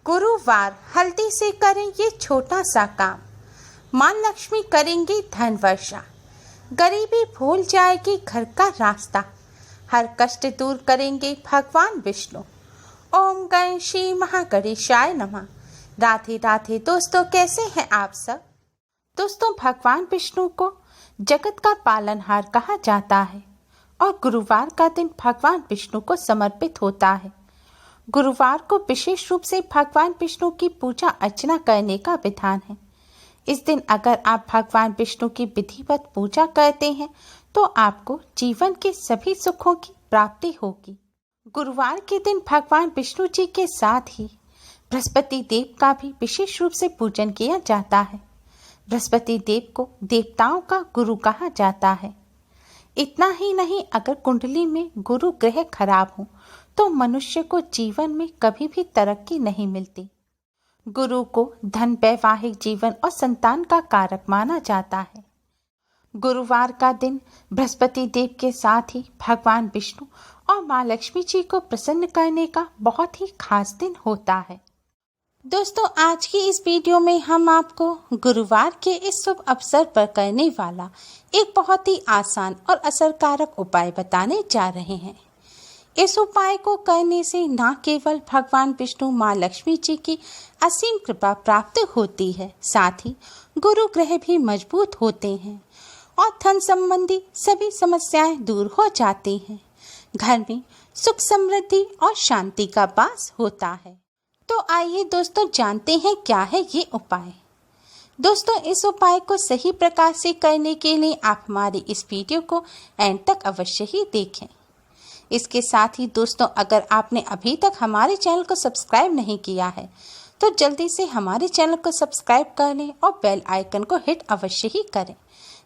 गुरुवार हल्दी से करें ये छोटा सा काम। माँ लक्ष्मी करेंगी धन वर्षा, गरीबी भूल जाएगी घर का रास्ता, हर कष्ट दूर करेंगे भगवान विष्णु। ओम गणेशी महागणेशाय नमः। राधे राधे दोस्तों, कैसे हैं आप सब। दोस्तों, भगवान विष्णु को जगत का पालनहार कहा जाता है और गुरुवार का दिन भगवान विष्णु को समर्पित होता है। गुरुवार को विशेष रूप से भगवान विष्णु की पूजा अर्चना करने का विधान है। इस दिन अगर आप भगवान विष्णु की विधिवत पूजा करते हैं तो आपको जीवन के सभी सुखों की प्राप्ति होगी। गुरुवार के दिन भगवान विष्णु जी के साथ ही बृहस्पति देव का भी विशेष रूप से पूजन किया जाता है। बृहस्पति देव को देवताओं का गुरु कहा जाता है। इतना ही नहीं, अगर कुंडली में गुरु ग्रह खराब हो तो मनुष्य को जीवन में कभी भी तरक्की नहीं मिलती। गुरु को धन, वैवाहिक जीवन और संतान का कारक माना जाता है। गुरुवार का दिन बृहस्पति देव के साथ ही भगवान विष्णु और माँ लक्ष्मी जी को प्रसन्न करने का बहुत ही खास दिन होता है। दोस्तों, आज की इस वीडियो में हम आपको गुरुवार के इस शुभ अवसर पर करने वाला एक बहुत ही आसान और असरकारक उपाय बताने जा रहे हैं। इस उपाय को करने से न केवल भगवान विष्णु, माँ लक्ष्मी जी की असीम कृपा प्राप्त होती है, साथ ही गुरु ग्रह भी मजबूत होते हैं और धन संबंधी सभी समस्याएं दूर हो जाती हैं। घर में सुख, समृद्धि और शांति का वास होता है। तो आइए दोस्तों, जानते हैं क्या है ये उपाय। दोस्तों, इस उपाय को सही प्रकार से करने के लिए आप हमारी इस वीडियो को एंड तक अवश्य ही देखें। इसके साथ ही दोस्तों, अगर आपने अभी तक हमारे चैनल को सब्सक्राइब नहीं किया है तो जल्दी से हमारे चैनल को सब्सक्राइब कर लें और बेल आइकन को हिट अवश्य ही करें,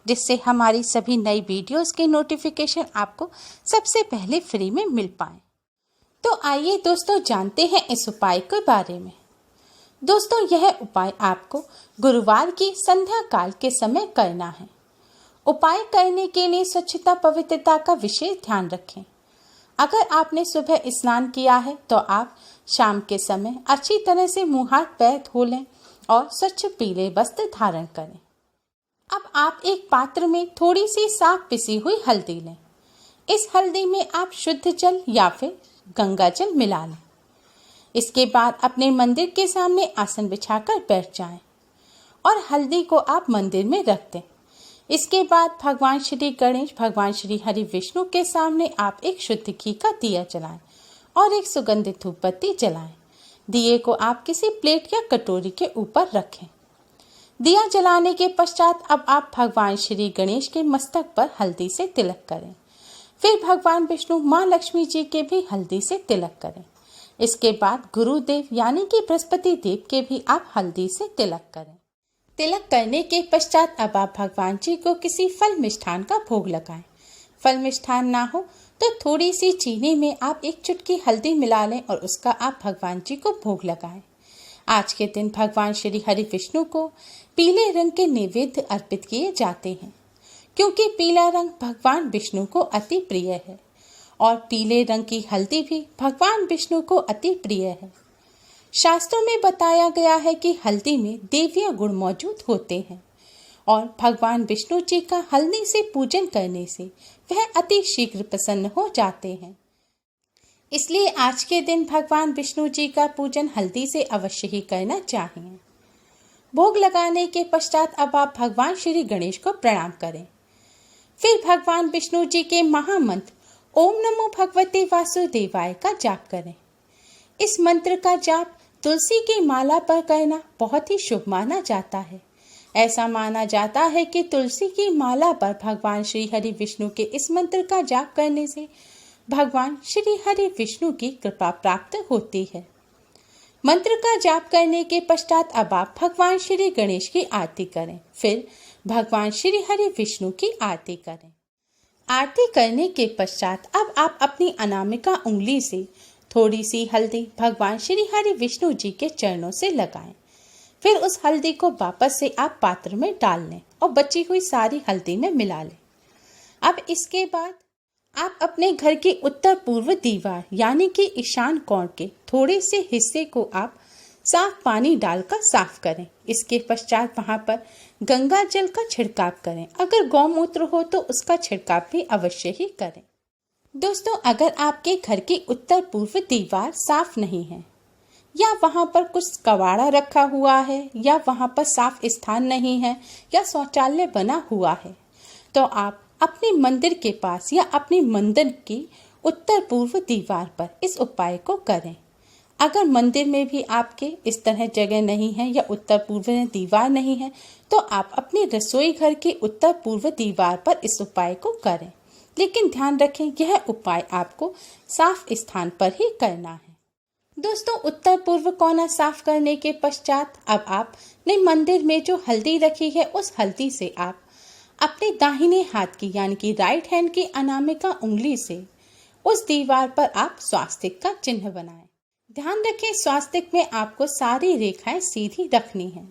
जिससे हमारी सभी नई वीडियोस के नोटिफिकेशन आपको सबसे पहले फ्री में मिल पाए। तो आइए दोस्तों, जानते हैं इस उपाय के बारे में। दोस्तों, यह उपाय आपको गुरुवार की संध्या काल के समय करना है। उपाय करने के लिए स्वच्छता, पवित्रता का विशेष ध्यान रखें। अगर आपने सुबह स्नान किया है तो आप शाम के समय अच्छी तरह से मुंह हाथ पैर धो लें और स्वच्छ पीले वस्त्र धारण करें। अब आप एक पात्र में थोड़ी सी साफ पिसी हुई हल्दी लें। इस हल्दी में आप शुद्ध जल या फिर गंगा जल मिला लें। इसके बाद अपने मंदिर के सामने आसन बिछाकर बैठ जाएं और हल्दी को आप मंदिर में रख दें। इसके बाद भगवान श्री गणेश, भगवान श्री हरि विष्णु के सामने आप एक शुद्ध घी का दिया जलाएं और एक सुगंधित धूप बत्ती जलाएं। दिए को आप किसी प्लेट या कटोरी के ऊपर रखें। दिया जलाने के पश्चात अब आप भगवान श्री गणेश के मस्तक पर हल्दी से तिलक करें। फिर भगवान विष्णु, माँ लक्ष्मी जी के भी हल्दी से तिलक करें। इसके बाद गुरुदेव यानी कि बृहस्पति देव के भी आप हल्दी से तिलक करें। तिलक करने के पश्चात अब आप भगवान जी को किसी फल मिष्ठान का भोग लगाएं। फल मिष्ठान ना हो तो थोड़ी सी चीनी में आप एक चुटकी हल्दी मिला लें और उसका आप भगवान जी को भोग लगाएं। आज के दिन भगवान श्री हरि विष्णु को पीले रंग के नैवेद्य अर्पित किए जाते हैं, क्योंकि पीला रंग भगवान विष्णु को अति प्रिय है और पीले रंग की हल्दी भी भगवान विष्णु को अति प्रिय है। शास्त्रों में बताया गया है कि हल्दी में दैवीय गुण मौजूद होते हैं और भगवान विष्णु जी का हल्दी से पूजन करने से वह अति शीघ्र प्रसन्न हो जाते हैं। इसलिए आज के दिन भगवान विष्णु जी का पूजन हल्दी से अवश्य ही करना चाहिए। भोग लगाने के पश्चात अब आप भगवान श्री गणेश को प्रणाम करें। फिर भगवान विष्णु जी के महामंत्र ओम नमो भगवते वासुदेवाय का जाप करें। इस मंत्र का जाप तुलसी की माला पर करना बहुत ही शुभ माना जाता है। ऐसा माना जाता है कि तुलसी की माला पर भगवान श्री हरि विष्णु के इस मंत्र का जाप करने से भगवान श्री हरि विष्णु की कृपा प्राप्त होती है। मंत्र का जाप करने के पश्चात अब आप भगवान श्री गणेश की आरती करें। फिर भगवान श्री हरि विष्णु की आरती करें। आरती करने के पश्चात अब आप अपनी अनामिका उंगली से थोड़ी सी हल्दी भगवान श्री हरि विष्णु जी के चरणों से लगाएं। फिर उस हल्दी को वापस से आप पात्र में डाल लें और बची हुई सारी हल्दी में मिला लें। अब इसके बाद आप अपने घर की उत्तर पूर्व दीवार यानी कि ईशान कोण के थोड़े से हिस्से को आप साफ पानी डालकर साफ करें। इसके पश्चात वहां पर गंगा जल का छिड़काव करें। अगर गौमूत्र हो तो उसका छिड़काव भी अवश्य ही करें। दोस्तों, अगर आपके घर की उत्तर पूर्व दीवार साफ नहीं है या वहां पर कुछ कबाड़ा रखा हुआ है या वहां पर साफ स्थान नहीं है या शौचालय बना हुआ है, तो आप अपने मंदिर के पास या अपने मंदिर की उत्तर पूर्व दीवार पर इस उपाय को करें। अगर मंदिर में भी आपके इस तरह जगह नहीं है या उत्तर पूर्व में दीवार नहीं है, तो आप अपने रसोई घर के उत्तर पूर्व दीवार पर इस उपाय को करें। लेकिन ध्यान रखें, यह उपाय आपको साफ स्थान पर ही करना है। दोस्तों, उत्तर पूर्व कोना साफ करने के पश्चात अब आपने मंदिर में जो हल्दी रखी है, उस हल्दी से आप अपने दाहिने हाथ की यानी कि राइट हैंड की अनामिका उंगली से उस दीवार पर आप स्वास्तिक का चिन्ह बनाएं। ध्यान रखें, स्वास्तिक में आपको सारी रेखाएं सीधी रखनी है।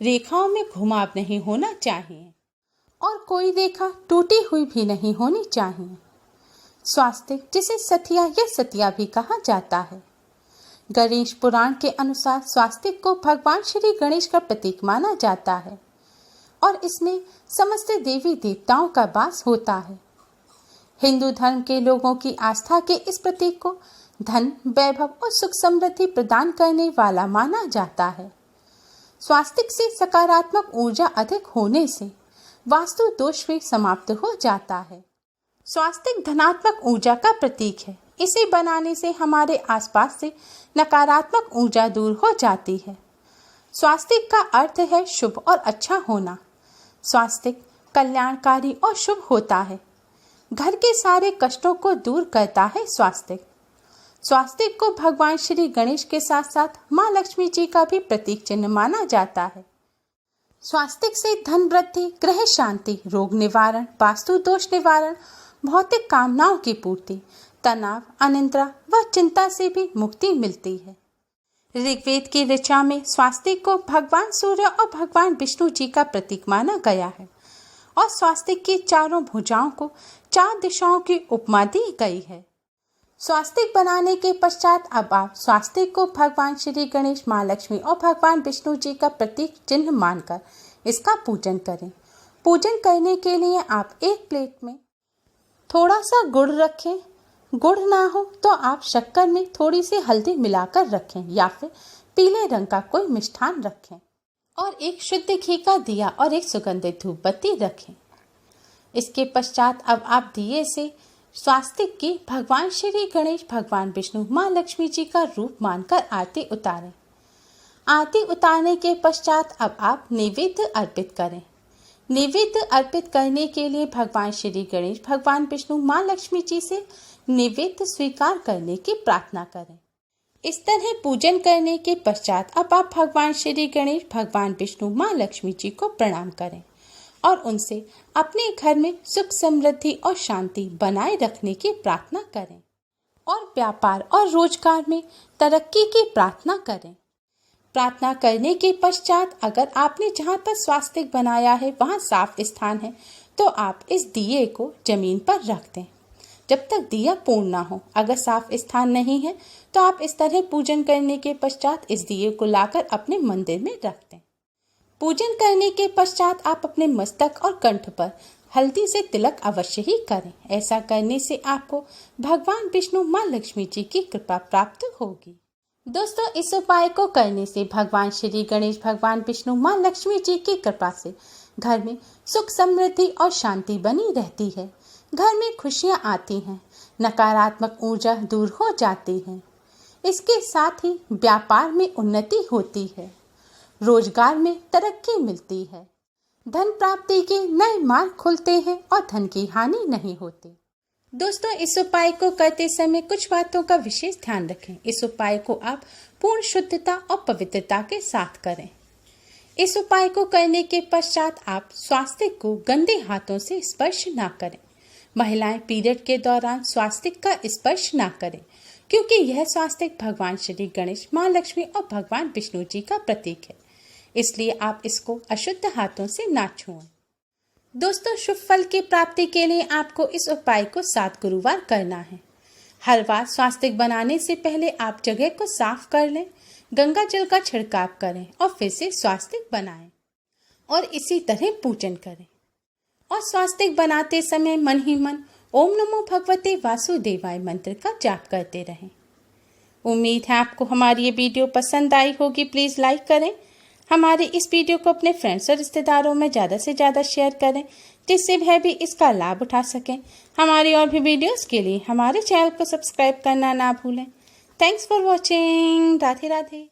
रेखाओं में घुमाव नहीं होना चाहिए और कोई रेखा टूटी हुई भी नहीं होनी चाहिए। स्वास्तिक, जिसे सतिया या सतिया भी कहा जाता है, गणेश पुराण के अनुसार स्वास्तिक को भगवान श्री गणेश का प्रतीक माना जाता है और इसमें समस्त देवी देवताओं का वास होता है। हिंदू धर्म के लोगों की आस्था के इस प्रतीक को धन, वैभव और सुख समृद्धि प्रदान करने वाला माना जाता है। स्वास्तिक से सकारात्मक ऊर्जा अधिक होने से वास्तु दोष भी समाप्त हो जाता है। स्वास्तिक धनात्मक ऊर्जा का प्रतीक है। इसे बनाने से हमारे आसपास से नकारात्मक ऊर्जा दूर हो जाती है। स्वास्तिक का अर्थ है शुभ और अच्छा होना। स्वास्तिक कल्याणकारी और शुभ होता है। घर के सारे कष्टों को दूर करता है स्वास्तिक। स्वास्तिक को भगवान श्री गणेश के साथ साथ माँ लक्ष्मी जी का भी प्रतीक चिन्ह माना जाता है। स्वास्तिक से धन वृद्धि, ग्रह शांति, रोग निवारण, वास्तु दोष निवारण, भौतिक कामनाओं की पूर्ति, तनाव, अनिद्रा व चिंता से भी मुक्ति मिलती है। ऋग्वेद की ऋचा में स्वास्तिक को भगवान सूर्य और भगवान विष्णु जी का प्रतीक माना गया है और स्वास्तिक की चारों भुजाओं को 4 दिशाओं की उपमा दी गई है। स्वास्तिक बनाने के पश्चात अब आप स्वास्तिक को भगवान श्री गणेश, माँ लक्ष्मी और भगवान विष्णु जी का प्रतीक चिन्ह मानकर इसका पूजन करें। पूजन करने के लिए आप एक प्लेट में थोड़ा सा गुड़ रखें। गुड़ ना हो तो आप शक्कर में थोड़ी सी हल्दी मिलाकर रखें या फिर पीले रंग का कोई मिष्ठान रखें और एक शुद्ध घी का दिया और एक सुगंधित धूप बत्ती रखें। इसके पश्चात अब आप दिए से स्वास्तिक की भगवान श्री गणेश, भगवान विष्णु, माँ लक्ष्मी जी का रूप मानकर आरती उतारें। आरती उतारने के पश्चात अब आप नैवेद्य अर्पित करें। नैवेद्य अर्पित करने के लिए भगवान श्री गणेश, भगवान विष्णु, माँ लक्ष्मी जी से नैवेद्य स्वीकार करने की प्रार्थना करें। इस तरह पूजन करने के पश्चात अब आप भगवान श्री गणेश, भगवान विष्णु, माँ लक्ष्मी जी को प्रणाम करें और उनसे अपने घर में सुख समृद्धि और शांति बनाए रखने की प्रार्थना करें और व्यापार और रोजगार में तरक्की की प्रार्थना करें। प्रार्थना करने के पश्चात अगर आपने जहाँ पर स्वास्तिक बनाया है वहाँ साफ स्थान है तो आप इस दिए को जमीन पर रख दें जब तक दिया पूर्ण ना हो। अगर साफ स्थान नहीं है तो आप इस तरह पूजन करने के पश्चात इस दिए को लाकर अपने मंदिर में रख दें। पूजन करने के पश्चात आप अपने मस्तक और कंठ पर हल्दी से तिलक अवश्य ही करें। ऐसा करने से आपको भगवान विष्णु, माँ लक्ष्मी जी की कृपा प्राप्त होगी। दोस्तों, इस उपाय को करने से भगवान श्री गणेश, भगवान विष्णु, माँ लक्ष्मी जी की कृपा से घर में सुख समृद्धि और शांति बनी रहती है। घर में खुशियाँ आती हैं, नकारात्मक ऊर्जा दूर हो जाती है। इसके साथ ही व्यापार में उन्नति होती है, रोजगार में तरक्की मिलती है, धन प्राप्ति के नए मार्ग खुलते हैं और धन की हानि नहीं होती। दोस्तों, इस उपाय को करते समय कुछ बातों का विशेष ध्यान रखें। इस उपाय को आप पूर्ण शुद्धता और पवित्रता के साथ करें। इस उपाय को करने के पश्चात आप स्वास्तिक को गंदे हाथों से स्पर्श ना करें। महिलाएं पीरियड के दौरान स्वास्तिक का स्पर्श ना करें क्योंकि यह स्वास्तिक भगवान श्री गणेश, माँ लक्ष्मी और भगवान विष्णु जी का प्रतीक है, इसलिए आप इसको अशुद्ध हाथों से ना छुएं। दोस्तों, शुभ फल की प्राप्ति के लिए आपको इस उपाय को 7 गुरुवार करना है। हर बार स्वास्तिक बनाने से पहले आप जगह को साफ कर लें। गंगा जल का छिड़काव करें और फिर से स्वास्तिक बनाएं और इसी तरह पूजन करें। और स्वास्तिक बनाते समय मन ही मन ओम नमो भगवते वासुदेवाय मंत्र का जाप करते रहें। उम्मीद है आपको हमारी ये वीडियो पसंद आई होगी। प्लीज़ लाइक करें। हमारे इस वीडियो को अपने फ्रेंड्स और रिश्तेदारों में ज़्यादा से ज़्यादा शेयर करें, जिससे वह भी इसका लाभ उठा सकें। हमारी और भी वीडियोस के लिए हमारे चैनल को सब्सक्राइब करना ना भूलें। Thanks for watching. Radhe Radhe.